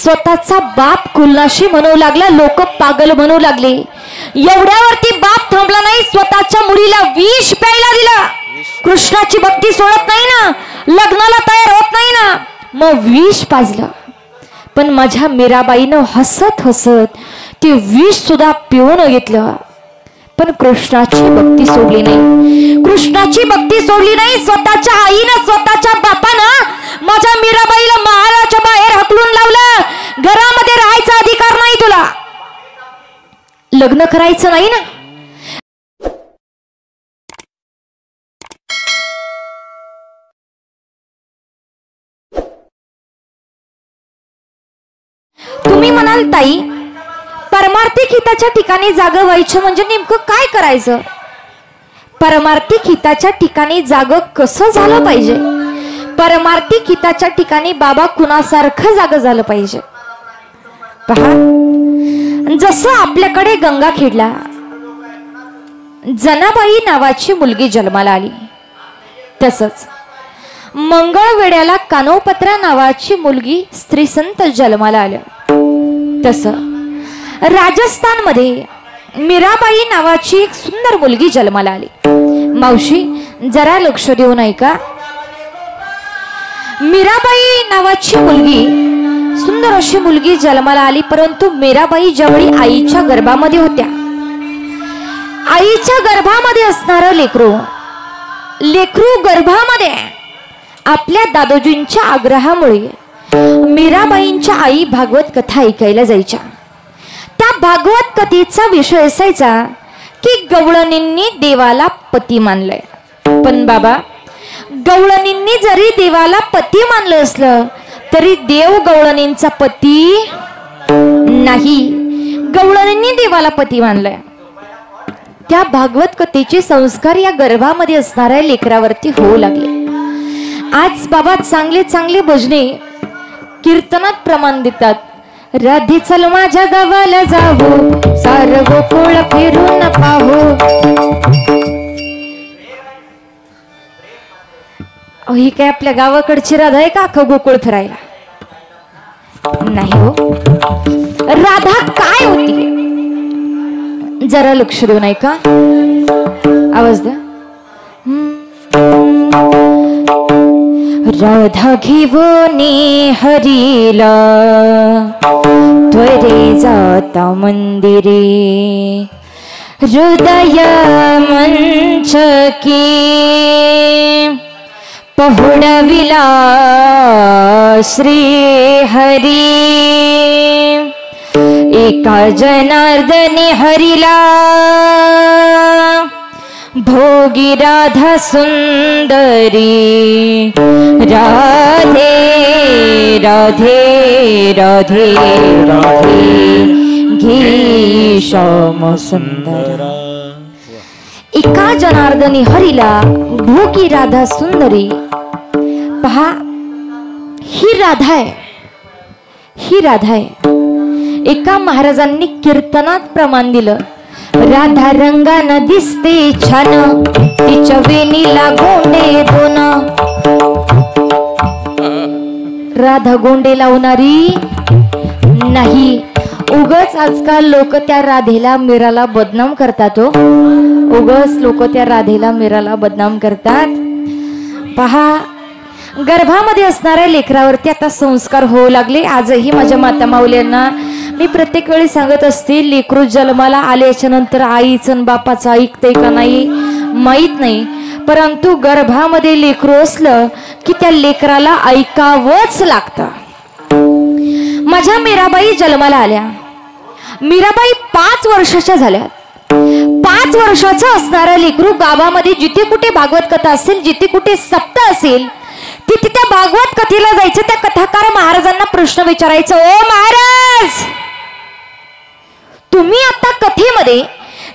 स्वतःचा बाप खुलनाशी म्हणू लागला, लोक पागल म्हणू लागले. एवढ्यावरती बाप थांबला नाही, स्वतःच्या मुलीला विष प्यायला दिला. कृष्णाची भक्ती सोडत नाही ना, लग्नाला तयार होत नाही ना, मग विष पाजलं. पण माझ्या मीराबाईनं हसत हसत ते विष सुद्धा पिऊन घेतलं. पण कृष्णाची भक्ती सोडली नाही, कृष्णाची भक्ती सोडली नाही. स्वतःच्या आईनं, स्वतःच्या बापानं माझ्या मीराबाईला महालाच्या बाहेर हकलून लावलं. घरामध्ये राहायचा अधिकार नाही तुला, लग्न करायचं नाही ना. तुम्ही म्हणाल ताई, परमार्थिक हिताच्या ठिकाणी जागं व्हायचं म्हणजे नेमकं काय करायचं? परमार्थिक हिताच्या ठिकाणी जागं कसं झालं पाहिजे? परमार्थिक हिताच्या ठिकाणी बाबा कुणासारखं जागं झालं पाहिजे? पहा, जसं आपल्याकडे गंगाखेडला जनाबाई नावाची मुलगी जन्माला आली, तसंच मंगळवेड्याला कानोपत्रा नावाची मुलगी स्त्री संत जन्माला आल्या. तसं राजस्थानमध्ये मीराबाई नावाची एक सुंदर मुलगी जन्माला आली. मावशी जरा लक्ष देऊन ऐका. मीराबाई नावाची मुलगी, सुंदर अशी मुलगी जन्माला आली. परंतु मीराबाई ज्यावेळी आईच्या गर्भामध्ये होत्या, आईच्या गर्भामध्ये असणारं लेकरू गर्भामध्ये आपल्या दादोजींच्या आग्रहामुळे मीराबाईंच्या आई भागवत कथा ऐकायला जायच्या. त्या भागवत कथेचा विषय असायचा की गवळणींनी देवाला पती मानलंय. पण बाबा, गवळणींनी जरी देवाला पती मानलं असलं तरी देव गवळणींचा पती नाही, गवळणींनी देवाला पती मानलंय. त्या भागवत कथेचे संस्कार या गर्भामध्ये असणाऱ्या लेकरावरती होऊ लागले. आज बाबा चांगले चांगले भजने कीर्तनात प्रमाण देतात. राधे चल माझ्या गावाला जावो, सार गोकुळ फिरून पाहो. ही काय आपल्या गावाकडची राधा आहे का अख्खं गोकुळ फिरायला? नाही हो. राधा काय होती जरा लक्ष देऊन ऐका. आवाज द्या. राधा घेवोनी हरीला त्वरे जाता मंदिरे, हृदय मंचकी पहुडविला श्री हरी. एका जनार्दनी हरिला भोगी राधा सुंदरी. राधे राधे राधे राधे घे श्याम सुंदर. एका जनार्दनी हरिला भोगी राधा सुंदरी. पहा, ही राधा आहे, ही राधा आहे. एका महाराजांनी कीर्तनात प्रमाण दिलं. राधा रंगानं दिसते छान, तिच्या वेणीला गोंडे दोन. राधा गोंडे लावणारी नाही. उगच आजकाल लोक त्या राधेला मीराला बदनाम करतात. हो, उगच लोक त्या राधेला मीराला बदनाम करतात. पहा, गर्भामध्ये असणाऱ्या लेकरावरती आता संस्कार होऊ लागले. आजही माझ्या माता माऊल्यांना मी प्रत्येक वेळी सांगत असते, लेकरू जन्माला आल्याच्या नंतर आईचं बापाचं ऐकतंय का नाही माहित नाही, परंतु गर्भामध्ये लेकरू असलं की त्या लेकराला ऐकावंच लागतं. माझ्या मीराबाई जन्माला आल्या. मीराबाई 5 वर्षाच्या झाल्या. 5 वर्षाचं असणारं लेकरू गावामध्ये जिथे कुठे भागवत कथा असेल, जिथे कुठे सप्ताह असेल, तिथे त्या भागवत कथेला जायचं. त्या कथाकार महाराजांना प्रश्न विचारायचं, ओ महाराज, तुम्ही आता कथेमध्ये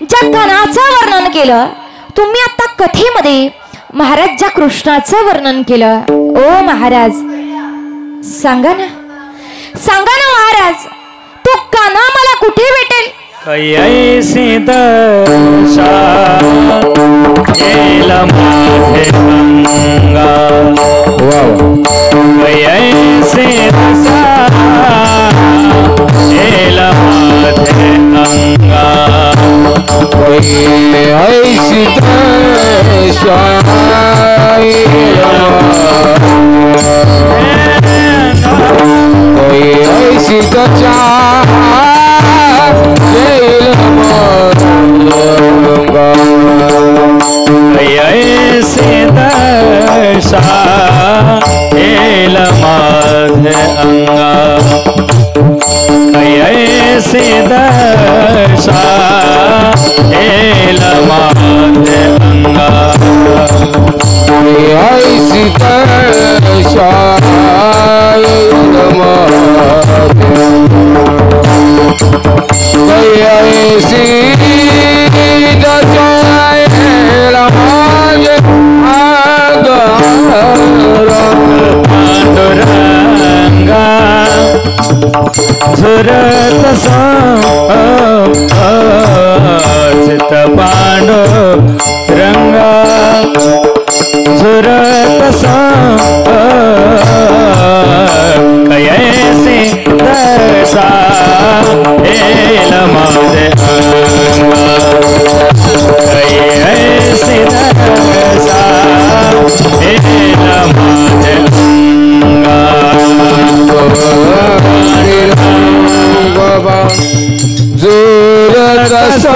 ज्या कणाचं वर्णन केलं, तुम्ही आता कथेमध्ये महाराज ज्या कृष्णाचं वर्णन केलं, ओ महाराज सांगा ना, सांगा ना महाराज, तो कान्हा मला कुठे भेटेल? कैसे दर्शा केला माझे गंगा, कैसे दर्शा सीताच्या येईल ऐसे दशा येईल माझे अंगा ऐसे दशा येईल माझे अंगा ऐसी दशा येईल ऐसी दशा येईल माझे पांडुरंगा झुरत चित पांडुरंगा झुरत कैसे दशा येईल माझे अंगा कैसे दशा येईल माझे अंगा जोर कसा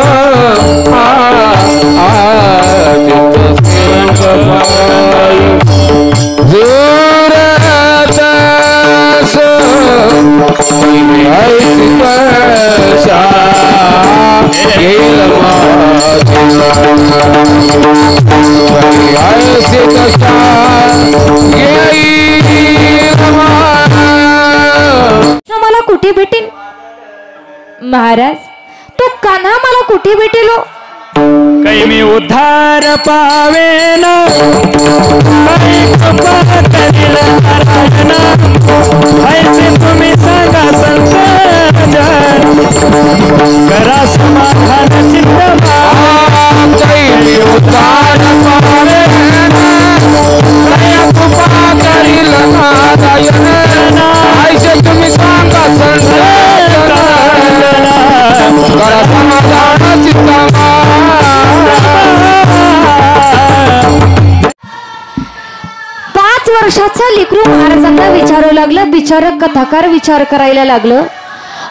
मला कुठे भेटेल महाराज? तो कान्हा मला कुठे भेटेल? काही मी उद्धार पावेन ऐसे तुम्ही सांगा संत करा समाधान चित्त उद्धार पावेन करील ऐसे तुम्ही सांगा संत करा समाधान चित्त 5 वर्षाचा लेकरू महाराजांना विचारू लागलं. बिचारक कथाकार विचार करायला लागलं.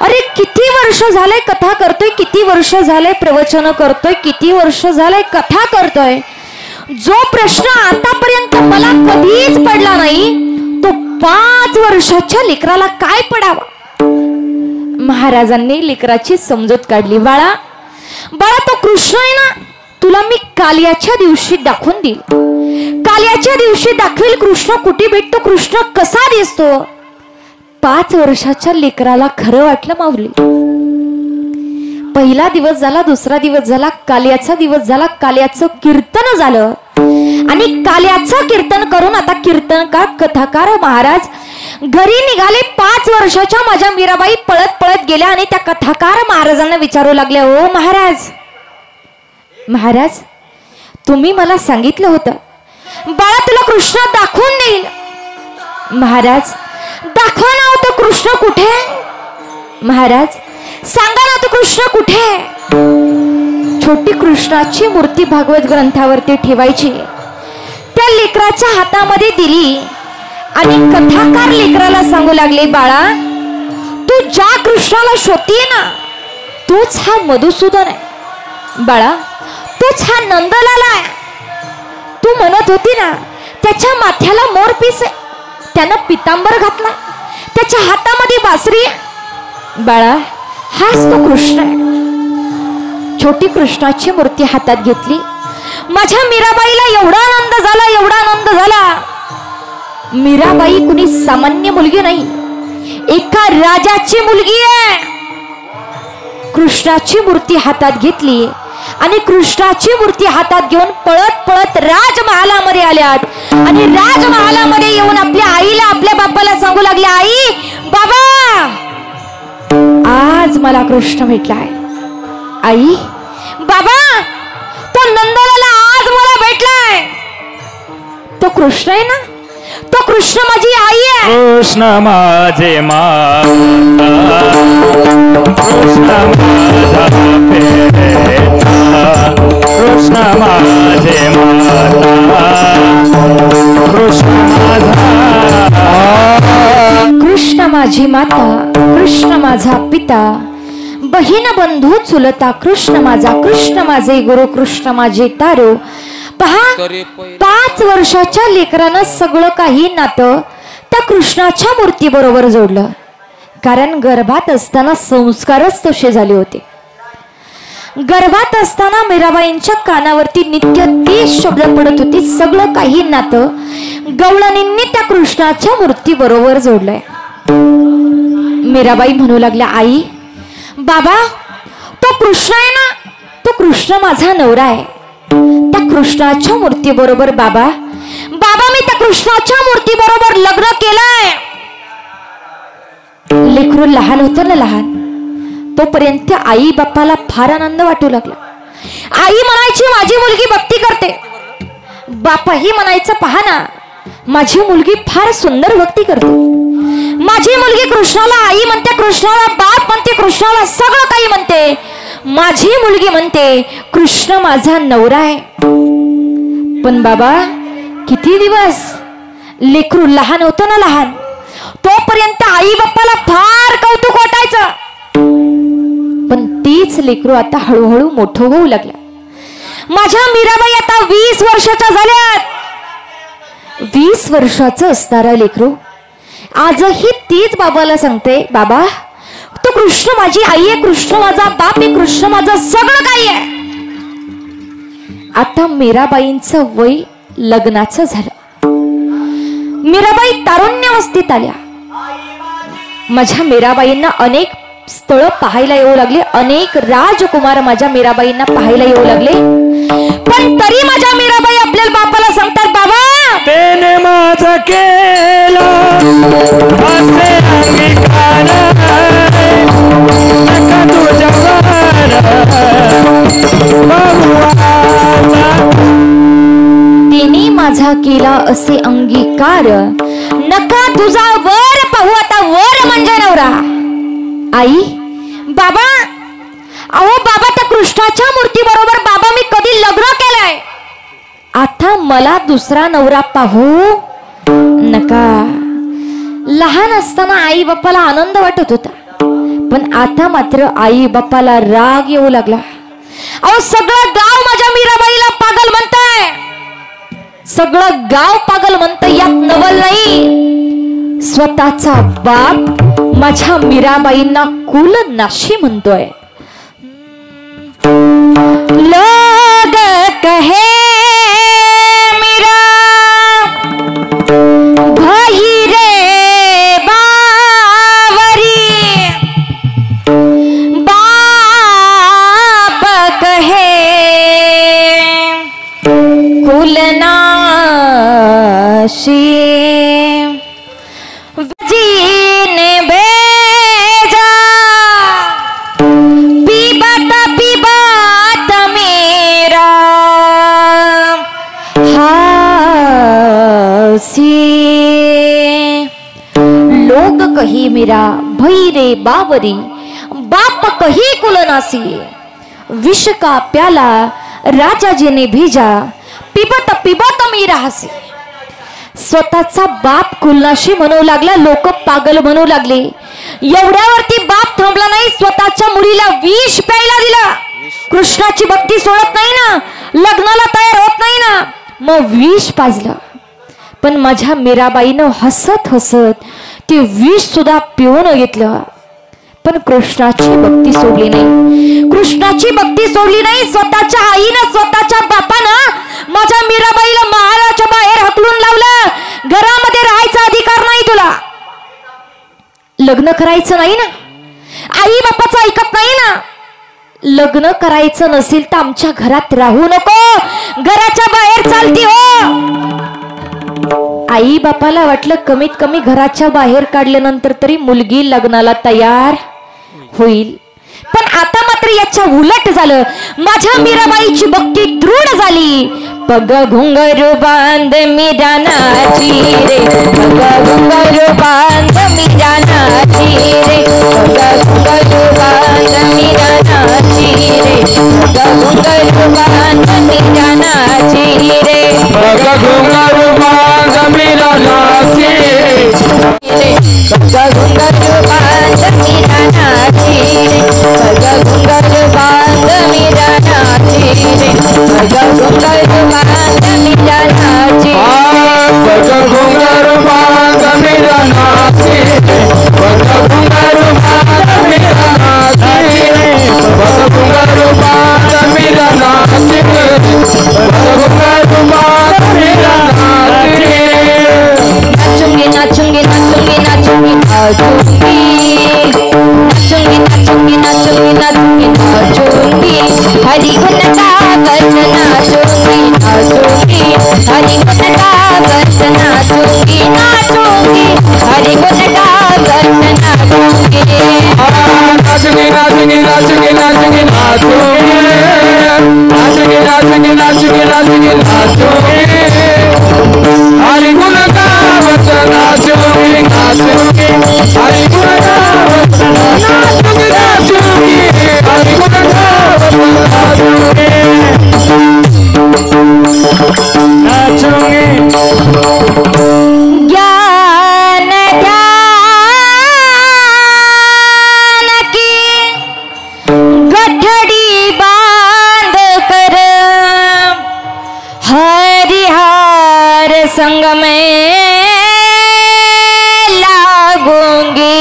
अरे किती वर्ष झालंय कथा करतोय, किती वर्ष झालंय प्रवचन करतोय, किती वर्ष झालंय कथा करतोय. जो प्रश्न आतापर्यंत मला कधीच पडला नाही तो 5 वर्षाच्या लेकराला काय पडावा. महाराजांनी लेकराची समजूत काढली. बाळा बाळा तो कृष्ण आहे ना, तुला मी कालियाच्या दिवशी दाखवून देईल. कालियाच्या दिवशी दाखवेल कृष्ण कुठे भेटतो, कृष्ण कसा दिसतो. 5 वर्षाच्या लेकराला खरं वाटलं माऊली. पहिला दिवस झाला, दुसरा दिवस झाला, कालियाचा दिवस झाला. कालियाचं कीर्तन झालं आणि कालियाचं कीर्तन करून आता कीर्तनकार कथाकार महाराज घरी निघाले. 5 वर्षाच्या माझ्या मीराबाई पळत पळत गेल्या आणि त्या कथाकार महाराजांना विचारू लागल्या. ओ महाराज, महाराज तुम्ही मला सांगितलं होतं बाळा तुला कृष्ण दाखवून देईल. महाराज दाखवा ना तो कृष्ण कुठे. महाराज सांगा ना तो कृष्ण कुठे. छोटी कृष्णाची मूर्ती भागवत ग्रंथावरती ठेवायची, त्या लेकराच्या हातामध्ये दिली आणि कथाकार लेकराला सांगू लागले. बाळा तू ज्या कृष्णाला शोधतीये ना तोच हा मधुसूदन आहे. बाळा तोच हा नंदलाल आहे. तू म्हणत होती ना त्याच्या माथ्याला मोरपीस आहे, त्यानं पितांबर घातला, त्याच्या हातामध्ये बासरी आहे. बाळा हाच तो कृष्ण आहे. छोटी कृष्णाची मूर्ती हातात घेतली. माझ्या मीराबाईला एवढा आनंद झाला, एवढा आनंद झाला. मीराबाई कुणी सामान्य मुलगी नाही, एका राजाची मुलगी आहे. कृष्णाची मूर्ती हातात घेतली आणि कृष्णाची मूर्ती हातात घेऊन पळत पळत राजमहालामध्ये आल्यात आणि राजमहालामध्ये येऊन आपल्या आईला आपल्या बापाला सांगू लागल्या. आई बाबा आज मला कृष्ण भेटलाय. आई बाबा तो नंदलाल आज मला भेटलाय. तो कृष्ण आहे ना, तो कृष्ण माझी आई आहे. कृष्ण माझे माता, कृष्ण माझा पेता, कृष्ण माझे माता, कृष्ण माझा, कृष्ण माझी माता, कृष्ण माझा पिता, बहीण बंधू चुलता, कृष्ण माझा, कृष्ण माझे गुरु, कृष्ण माझे तारो. पहा, 5 वर्षाच्या लेकरानं सगळं काही नातं त्या कृष्णाच्या मूर्ती बरोबर जोडलं. कारण गर्भात असताना संस्कारच तसे झाले होते. गर्भात असताना मीराबाईंच्या कानावरती नित्य तीच शब्द पडत होती. सगळं काही नातं गवळणींनी त्या कृष्णाच्या मूर्ती बरोबर जोडलंय. मीराबाई म्हणू लागल्या, आई बाबा, तो कृष्ण आहे ना, तो कृष्ण माझा नवरा आहे. त्या कृष्णाच्या मूर्ती बरोबर बाबा, बाबा मी त्या कृष्णाच्या मूर्ती बरोबर लग्न केलंय. लेकरू लहान होतं ना, लहान, तोपर्यंत आई बाप्पाला फार आनंद वाटू लागला. आई म्हणायची माझी मुलगी भक्ती करते. बापाही म्हणायचं, पहा ना माझी मुलगी फार सुंदर भक्ती करते. माझी मुलगी कृष्णाला आई म्हणते, कृष्णाला बाप म्हणते, कृष्णाला सगळं काही म्हणते. माझी मुलगी म्हणते कृष्ण माझा नवरा आहे. पण बाबा किती दिवस, लेकरू लहान होतं ना, लहान, तोपर्यंत आई बाप्पाला फार कौतुक वाटायचं. पण तीच लेकरू आता हळूहळू मोठं होऊ लागलं. माझ्या मीराबाई आता 20 वर्षाच्या झाल्यात. 20 वर्षाचं असणारा लेकरू आजही तीच बाबाला सांगते, बाबा तो कृष्ण माझी आई आहे, कृष्ण माझा बाप आहे, कृष्ण माझं सगळं काही आहे. आता मीराबाईंचं वय लग्नाचं झालं. मीराबाई तारुण्यावस्थेत आल्या. माझ्या मीराबाईंना अनेक स्थळ पाहायला येऊ लागले, अनेक राजकुमार माझ्या मीराबाईंना पाहायला येऊ लागले. पण तरी माझ्या मीराबाई आपल्या बापाला सांगतात, बाबा तेने माझा केला असे अंगीकार, नका तुझ्या तिने माझा केला असे अंगीकार, नका तुझा वर पाहू आता. वर म्हणजे नवरा. आई बाबा, अहो बाबा त्या कृष्णाच्या मूर्ती बरोबर बाबा मी कधी लग्न केलंय. आता मला दुसरा नवरा पाहू नका. लहान असताना आई बाप्पाला आनंद वाटत होता, पण आता मात्र आई बाप्पाला राग येऊ लागला. अहो सगळं गाव माझ्या मीराबाईला पागल म्हणताय. सगळं गाव पागल म्हणतंय, यात नवल नाही. स्वतःचा बाप माझ्या मीराबाईंना कुल नाशी म्हणतोय. लोग कहे भाई रे बावरी, बाप कहे कुल नाशी, जीने भेजा पीबत मेरा हासी. लोग कही मेरा भई रे बावरी, बाप कही कुलनासी. विष का प्याला राजा जी ने भेजा, पिबत पिबत मेरा हसी. स्वतःचा बाप कुलनाशी म्हणू लागला, लोक पागल म्हणू लागले. एवढ्यावरती बाप थांबला नाही, स्वतःच्या मुलीला विष प्यायला दिला. कृष्णाची भक्ती सोडत नाही ना, लग्नाला तयार होत नाही ना, मग विष पाजलं. पण माझ्या मीराबाईनं हसत हसत ते विष सुद्धा पिऊन घेतलं. पण कृष्णाची भक्ती सोडली नाही. कृष्णाची भक्ती सोडली नाही. स्वतःच्या आईनं, स्वतःच्या बापानं माझ्या मीराबाईला महालाच्या बाहेर हकलून लावलं. घरामध्ये राहायचा अधिकार नाही तुला. लग्न करायचं नाही ना, आई बापाचं ऐकत नाही ना. लग्न करायचं नसेल तर आमच्या घरात राहू नको, घराच्या बाहेर चालती हो. आई बापाला वाटलं कमीत कमी घराच्या बाहेर काढल्यानंतर तरी मुलगी लग्नाला तयार होईल. पण आता मात्र याच्या उलट झालं. माझ्या मीराबाईची भक्ती दृढ झाली. पग घुंगरू बांध मीरा नाची रे, पग घुंगरू बांध मीरा नाची रे, पग घुंगरू बांध मीरा नाची रे, पग घुंगरू बांध मीरा नाची रे, पग घुंगरू बांध मीरा नाची रे. घुंघरू बांध मीरा नाची रे, घुंघरू बांध मीरा नाची रे, घुंघरू बांध मीरा नाची घुंघरू बांध मीरा नाची रे, घुंघरू बांध मीरा नाची रे, घुंघरू बांध मीरा नाची रे, घुंघरू बांध मीरा नाची रे। नाचूंगी नाचूंगी नाचूंगी नाचूंगी नाचूंगी नाचूंगी नाचूंगी नाचूंगी नाचूंगी हरि गुण गावत नाचूंगी नाचूंगी हरि गुण गावत नाचूंगी नाचूंगी हरि गुण गावत नाचूंगी नाचूंगी नाचूंगी नाचूंगी नाचूंगी नाचूंगी नाचूंगी नाचूंगी नाचूंगी नाचूंगी हरि गुण गावत नाचूंगी नाचूंगी हरि गुण गावत नाचूंगी नाचूंगी हरि गुण गावत नाचूंगी नाचूंगी ज्ञान ध्यान की गठड़ी बांध कर हरिहर संग में लागूंगी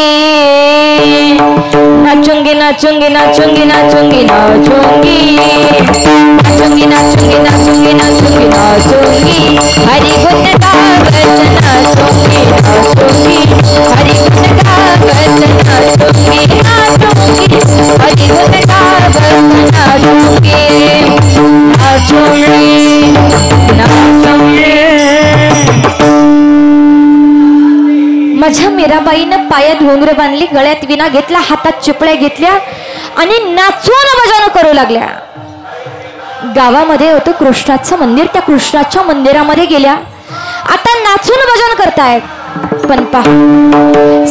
नाचूंगी नाचूंगी नाचूंगी नाचूंगी नाचूंगी नाचूंगी नाचूंगी नाचूंगी नाचूंगी नाचूंगी हरि गुण गावत नाचूंगी नाचूंगी हरि गुण गावत नाचूंगी नाचूंगी हरि गुण गावत नाचूंगी नाचूंगी नाचूंगी। माझ्या मीराबाईनं पायात घोंगरं बांधली, गळ्यात विना घेतला, हातात चिपळ्या घेतल्या आणि नाचून भजन करू लागल्या. गावामध्ये होतं कृष्णाचं मंदिर, त्या कृष्णाच्या मंदिरामध्ये गेल्या. आता नाचून भजन करतायत. पण पहा,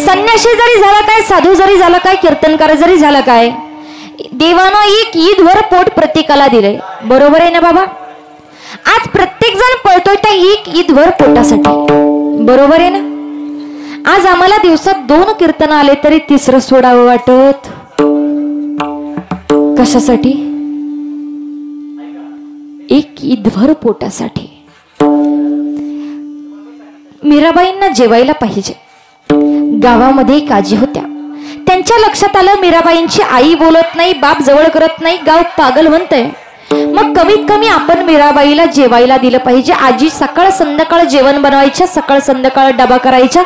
संन्यासी जरी झाला काय, साधू जरी झाला काय, कीर्तनकार जरी झाला काय, देवानं एक ईदवर पोट प्रत्येकाला दिलंय. बरोबर आहे ना बाबा? आज प्रत्येक जण पळतोय त्या एक ईदवर पोटासाठी. बरोबर आहे ना? आज आम्हाला दिवसात 2 कीर्तन आले तरी तिसरं सोडावं वाटत. कशासाठी? एक ईदभर पोटासाठी. मीराबाईंना जेवायला पाहिजे. गावामध्ये एक आजी होत्या. त्यांच्या लक्षात आलं मीराबाईंची आई बोलत नाही, बाप जवळ करत नाही, गाव पागल म्हणतंय. मग कमीत कमी आपण मीराबाईला जेवायला दिलं पाहिजे. आजी सकाळ संध्याकाळ जेवण बनवायच्या, सकाळ संध्याकाळ डबा करायच्या,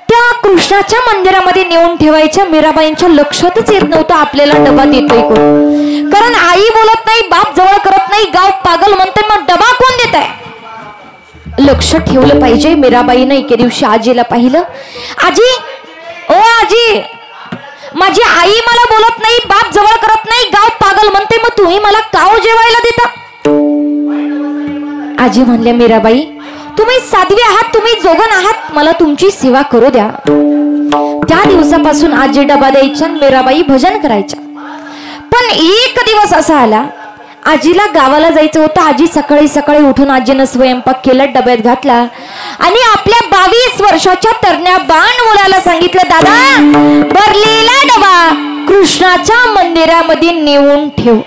त्या कृष्णाच्या मंदिरामध्ये नेऊन ठेवायच्या. मीराबाईंच्या लक्षातच येत नव्हतं आपल्याला डबा देतोय कोण. कारण आई बोलत नाही, बाप जवळ करत नाही, गाव पागल म्हणते, मग डबा कोण देत आहे? लक्ष ठेवलं पाहिजे. मीराबाईनं एके दिवशी आजीला पाहिलं. आजी, ओ आजी, माझी आई मला बोलत नाही, बाप जवळ करत नाही, गाव पागल म्हणते, मग तुम्ही मला काव जेवायला देता? आजी म्हणल्या, मीराबाई तुम्ही साध्वी आहात, तुम्ही जोगन आहात, मला तुमची सेवा करू द्या. त्या दिवसापासून आजी डबा द्यायच्या, मीराबाई भजन करायच्या. पण एक दिवस असा आला, आजीला गावाला जायचं होतं. आजी सकाळी सकाळी उठून आजीनं स्वयंपाक केला, डब्यात घातला आणि आपल्या 22 वर्षाच्या तरण्या बाण मुलाला सांगितलं, दादा भरलेला डबा कृष्णाच्या मंदिरामध्ये नेऊन ठेव.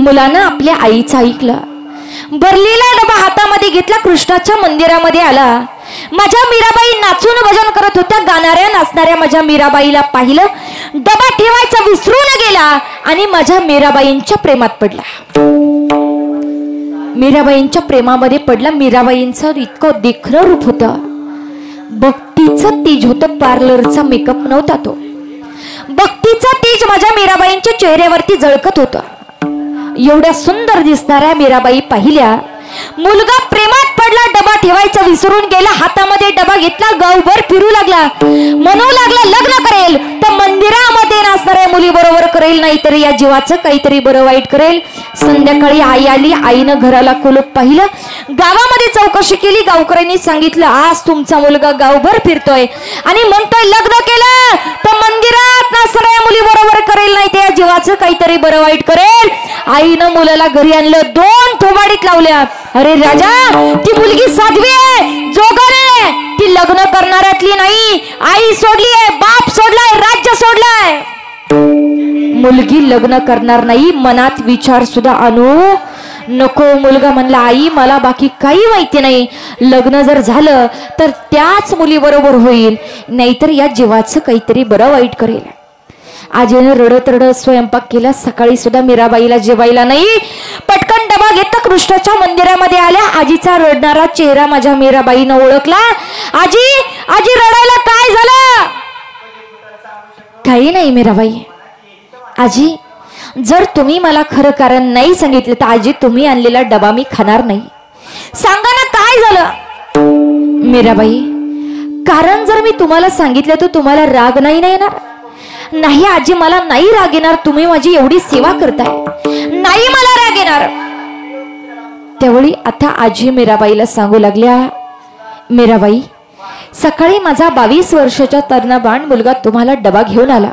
मुलानं आपल्या आईचं ऐकलं. भरलेला डबा हातामध्ये घेतला, कृष्णाच्या मंदिरामध्ये आला. माझ्या मीराबाई नाचून भजन करत होत्या. गाणाऱ्या नाचणाऱ्या माझ्या मीराबाईला पाहिलं. डबा ठेवायचा विसरून गेला आणि माझ्या मीराबाईंच्या प्रेमात पडला. मीराबाईंच्या प्रेमामध्ये पडला. मीराबाईंचं इतकं देखणं रूप होतं, भक्तीचं तेज होतं, पार्लरचा मेकअप नव्हता तो. भक्तीचं तेज माझ्या मीराबाईंच्या चेहऱ्यावरती झळकत होतं. एवढ्या सुंदर दिसणाऱ्या मीराबाई पाहिल्या. मुलगा प्रेमात पडला, डबा ठेवायचा विसरून गेला. हातामध्ये डबा घेतला, गावभर फिरू लागला, म्हणू लागला लग्न करेल तर मंदिरामध्ये नाचणाऱ्या मुली बरोबर करेल, नाहीतरी या जीवाचं काहीतरी बरं वाईट करेल. संध्याकाळी आई आली. आईनं घराला कुलूप पाहिलं. गावामध्ये चौकशी केली. गावकऱ्यांनी सांगितलं, आज तुमचा मुलगा गावभर फिरतोय आणि म्हणतोय लग्न केलं तर मंदिरात नाचणाऱ्या मुली बरोबर करेल, नाही तर या जीवाचं काहीतरी बरं वाईट करेल. आईनं मुलाला घरी आणलं, 2 थोबाडीत लावल्या. अरे राजा, ती मुलगी साध्वी आहे, जोगण आहे, ती लग्न करणाऱ्यातली घातली नाही, आई सोडली आहे, बाप सोडलाय, राज्य सोडलाय, मुलगी लग्न करणार नाही, मनात विचार सुद्धा आणू नको. मुलगा म्हणला आई मला बाकी काही माहिती नाही, लग्न जर झालं तर त्याच मुलीबरोबर होईल, नाहीतर या जीवाचं काहीतरी बरं वाईट करेल. आजीने रडत रडत स्वयंपाक केला. सकाळी सुद्धा मीराबाईला जेवायला नाही. पटकन डबा घेतला, कृष्णाच्या मंदिरामध्ये आल्या. आजीचा रडणारा चेहरा माझ्या मीराबाईनं ओळखला. आजी आजी रडायला काय झालं? काही नाही मीराबाई. आजी जर तुम्ही मला खरं कारण नाही सांगितलं तर आजी तुम्ही आणलेला डबा मी खाणार नाही. सांगा ना काय झालं? मीराबाई कारण जर मी तुम्हाला सांगितलं तर तुम्हाला राग नाही ना येणार? नाही आजी मला नाही राग येणार, तुम्ही माझी एवढी सेवा करताय, नाही मला राग येणार. त्यावेळी आता आजी मीराबाईला सांगू लागल्या, मीराबाई सकाळी माझा 22 वर्षाचा तरुणबाण मुलगा तुम्हाला डबा घेऊन आला.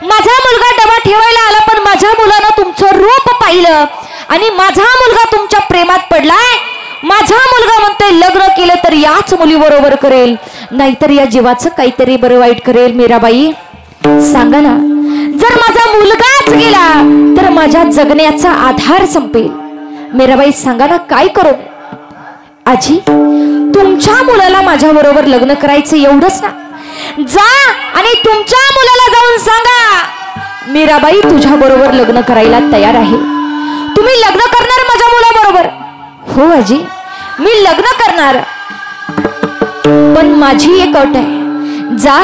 माझा मुलगा डबा ठेवायला आला, पण माझ्या मुलानं तुमचं रूप पाहिलं आणि माझा मुलगा तुमच्या प्रेमात पडलाय. माझा मुलगा म्हणतोय लग्न केलं तर याच मुलीबरोबर करेल, नाहीतर या जीवाचं काहीतरी बरं वाईट करेल. मीराबाई सांगा ना, जर माझा मुलगाच गेला तर माझ्या जगण्याचा आधार संपेल. मीराबाई सांगा ना काय करू? आजी तुमच्या मुलाला माझ्या बरोबर लग्न करायचं एवढंच ना, जा आणि तुमच्या मुलाला जाऊन सांगा मीराबाई तुझ्या बरोबर लग्न करायला तयार आहे. तुम्ही लग्न करणार माझ्या मुलाबरोबर? हो आजी मी लग्न करणार, पण माझी एक अट आहे. जा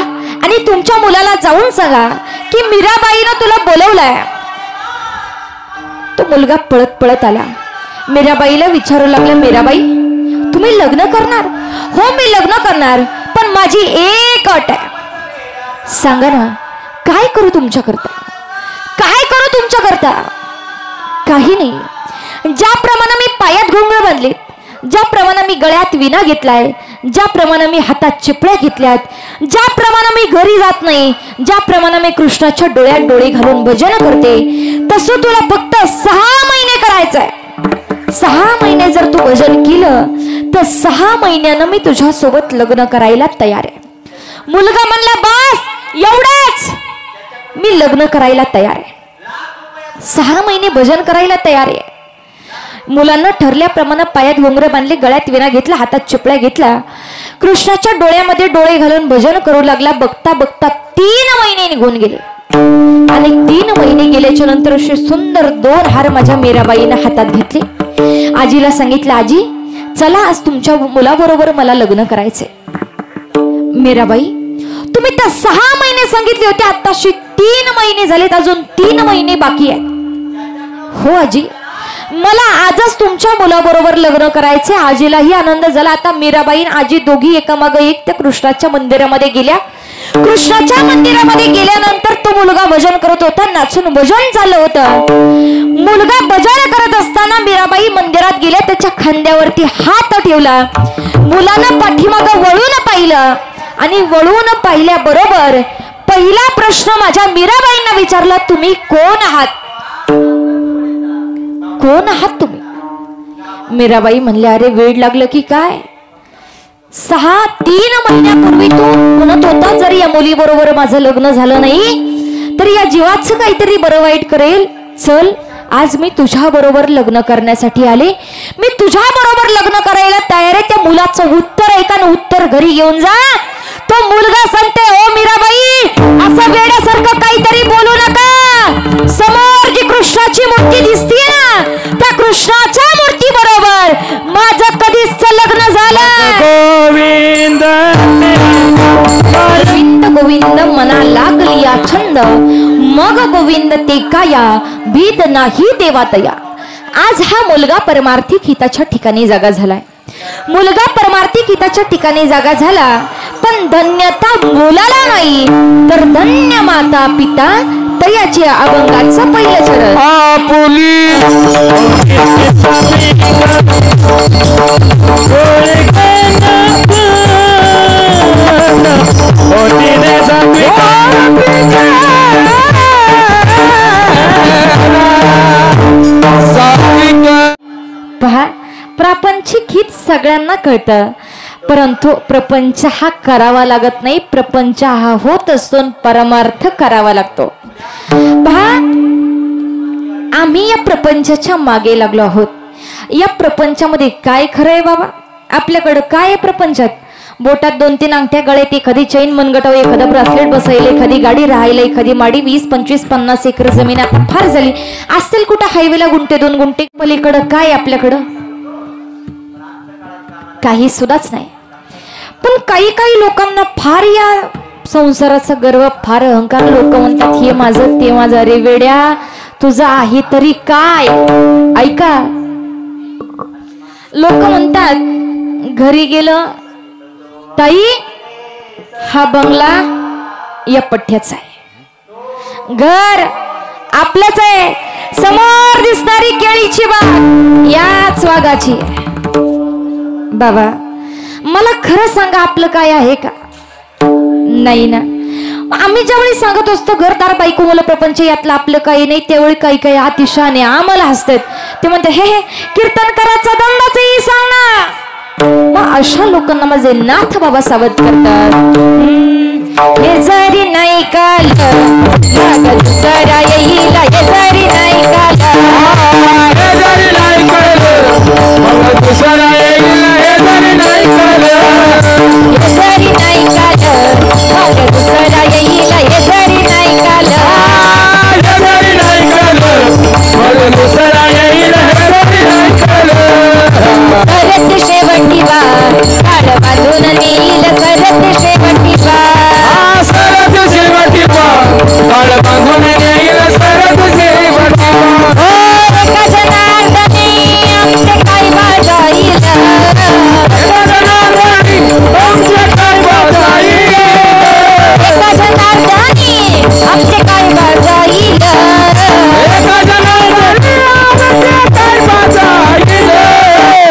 आणि तुमच्या मुलाला जाऊन सांगा की मीराबाईनं तुला बोलवलंय. तो मुलगा पळत पळत आला. मीराबाईला विचारू लागला, मीराबाई तुम्ही लग्न करणार? हो मी लग्न करणार, पण माझी एक अट आहे. सांगा ना काय करू तुमच्याकरता? काय करू तुमच्याकरता? काही नाही. ज्याप्रमाणे मी पायात घुंगरू बांधले, ज्याप्रमाणे मी गळ्यात विणा घेतलाय, ज्याप्रमाणे मी हातात चिपळ्या घेतल्यात, ज्याप्रमाणे मी घरी जात नाही, ज्याप्रमाणे मी कृष्णाच्या डोळ्यात डोळे घालून भजन करते, तसं तुला फक्त 6 महिने करायचंय. 6 महिने जर तू भजन केलं तर 6 महिन्यानं मी तुझ्या सोबत लग्न करायला तयार आहे. मुलगा म्हणला बस एवढंच, मी लग्न करायला तयार आहे. 6 महिने भजन करायला तयार आहे. मुलांना ठरल्याप्रमाणे पायात घुंगरं बांधले, गळ्यात विणा घेतला, हातात चिपळ्या घेतला, कृष्णाच्या डोळ्यामध्ये डोळे घालून भजन करू लागला. बघता बघता 3 महिने निघून गेले आणि 3 महिने गेल्याच्या नंतर असे सुंदर 2 हार माझ्या मीराबाईने हातात घेतले. आजीला सांगितलं, आजी चला आज तुमच्या मुलाबरोबर मला लग्न करायचंय. मीराबाई तुम्ही तर 6 महिने सांगितले होते, आताशी 3 महिने झालेत, अजून 3 महिने बाकी आहेत. हो आजी मला आजच तुमच्या मुलाबरोबर लग्न करायचे. आजीलाही आनंद झाला. आता मीराबाई आजी दोघी एकामागे एक त्या कृष्णाच्या मंदिरामध्ये गेल्या. कृष्णाच्या मंदिरामध्ये गेल्यानंतर तो मुलगा भजन करत होता, नाचून भजन चाललं होतं. मुलगा भजन करत असताना मीराबाई मंदिरात गेल्या, त्याच्या खांद्यावरती हात ठेवला. मुलानं पाठीमागं वळून पाहिलं आणि वळून पाहिल्याबरोबर पहिला प्रश्न माझ्या मीराबाईंना विचारला, तुम्ही कोण आहात? कोण आहात तुम्ही? मीराबाई म्हणल्या, अरे वेळ लागलं की काय? 3 महिन्यापूर्वी तू म्हणत होता जर या मुली बरोबर माझं लग्न झालं नाही तर या जीवाचं काहीतरी बरं वाईट करेल. चल आज मी तुझ्या बरोबर लग्न करण्यासाठी आले, मी तुझ्या बरोबर लग्न करायला तयार आहे. त्या मुलाचं उत्तर ऐका ना, उत्तर घरी घेऊन जा. तो मुलगा सांगते, ओ मीराबाई असं वेड्यासारखं काहीतरी बोलू नका. समोर जी कृष्णाची मूर्ती दिसते ना, त्या कृष्णाच्या मूर्ती बरोबर माझं कधीच लग्न झालं. गोविंद गोविंद गोविंद मना लागली या छंद, मग गोविंद ते काया भीद नाही देवातया. आज हा मुलगा परमार्थिक हिताच्या ठिकाणी जागा झालाय. मुलगा परमार्थिक हिताच्या ठिकाणी जागा झाला, पण धन्यता मुलाला नाही तर धन्य माता पिता तयाचे अभंगाचं पहिलं चरण. पहा प्रापंचिक हित सगळ्यांना कळतं, परंतु प्रपंच हा करावा लागत नाही, प्रपंच हा होत असतो, परमार्थ करावा लागतो. पहा, आम्ही या प्रपंचाच्या मागे लागलो आहोत. या प्रपंचामध्ये काय खरं आहे बाबा? आपल्याकडं काय आहे प्रपंचात? बोटात 2-3 अंगठ्या, गळ्यात एखादी चैन मनगटावर एखादा ब्रासलेट बसायला, एखादी गाडी राहायला, एखादी माडी, 20-25-50 एकर जमीन आता फार झाली असतील. कुठं हायवेला गुंठे 2 गुंठे, पलीकडं काय आपल्याकडं? काही सुद्धाच नाही. पण काही लोकांना फार या संसाराचा गर्व, फार अहंकार. लोक म्हणतात हे माझं ते माझं. अरे वेड्या, तुझं आहे तरी काय? ऐका, लोक म्हणतात घरी गेलं, ताई हा बंगला या पठ्ठ्याचा आहे, घर आपलंच आहे, समोर दिसणारी केळीची बाग याच वाघाची आहे. बाबा मला खरं सांगा, आपलं काय आहे का? नाही ना. आम्ही ज्यावेळी सांगत असतो घरदार बायको मुलं प्रपंच यातलं आपलं काही नाही, त्यावेळी काही अतिशहाणे आम्हाला हसतात. ते म्हणते हे कीर्तनकाराचा दंडाचंही सांग ना. मग अशा लोकांना माझे नाथ बाबा सावध करतात. हे जरी नाही काल मग दुसरा येईल, हे जरी नाही काल, हे जरी नाही काल मग दुसरा येईल, हे जरी नाही काल, हे जरी नाही काल मग दुसरा येईल, हे जरी नाही काल, हे जरी नाही काल मग दुसरा येईल, हे जरी नाही काल. सरत शेवटी बार काळ बांधून नेईल, सरत शेवटी बार, सरत शेवटी काळ बांधून येईल, सरत शेवटी एका जनार्दनी आमचे काय बाजाईल, एका जनार्दनी आमचे काय बाजाईल, एका जनार्दनी आमचे काय बाजाईल, एका जनार्दनी आमचे काय बाजाईल.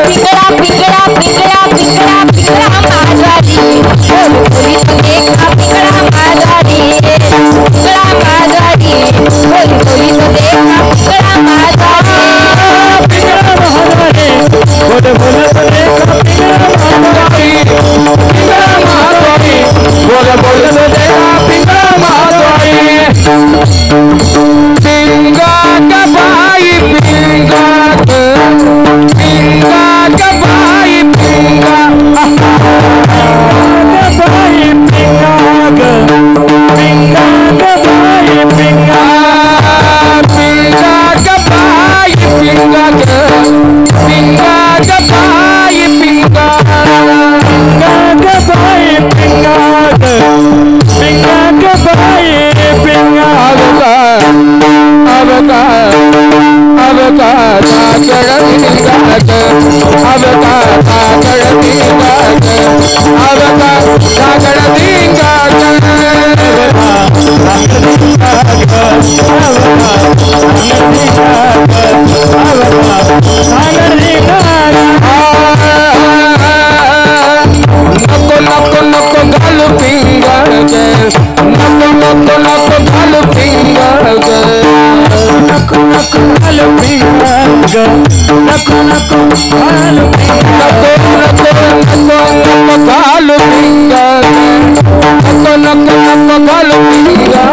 पिंगळा पिंगळा पिंगळा पिंगळा पिंगळा माझवाली, बोली तो देखा पिंगळा माझवाली, पिंगळा माझवाली, बोली तो देखा पिंगळा माझवाली, पिंगळा महाद्वारी, बोले बोलत देखा पिंगळा महाद्वारी, पिंगळा महाद्वारी, बोले बोलत देखा पिंगळा महाद्वारी. पिंगा का बाई पिंगा, पिंगा का बाई पिंगा, बाई पिंगा, पिंगा का बाई पिंगा, पिंगा का बाई पिंगा, पिंगा का बाई पिंगा, पिंगा का बाई पिंगा, पिंगा का बाई पिंगा. अब का सागर दिगात, अब का सागर दिगात, अब का सागर दिगात, नको नको नको घालू पिंगा, नको नको नको घालू पिंगा, नको नको घालू पिंगा, नको नको घालू पिंगा, नको नको नको घालू पिंगा, नको नको नको घालू पिंगा.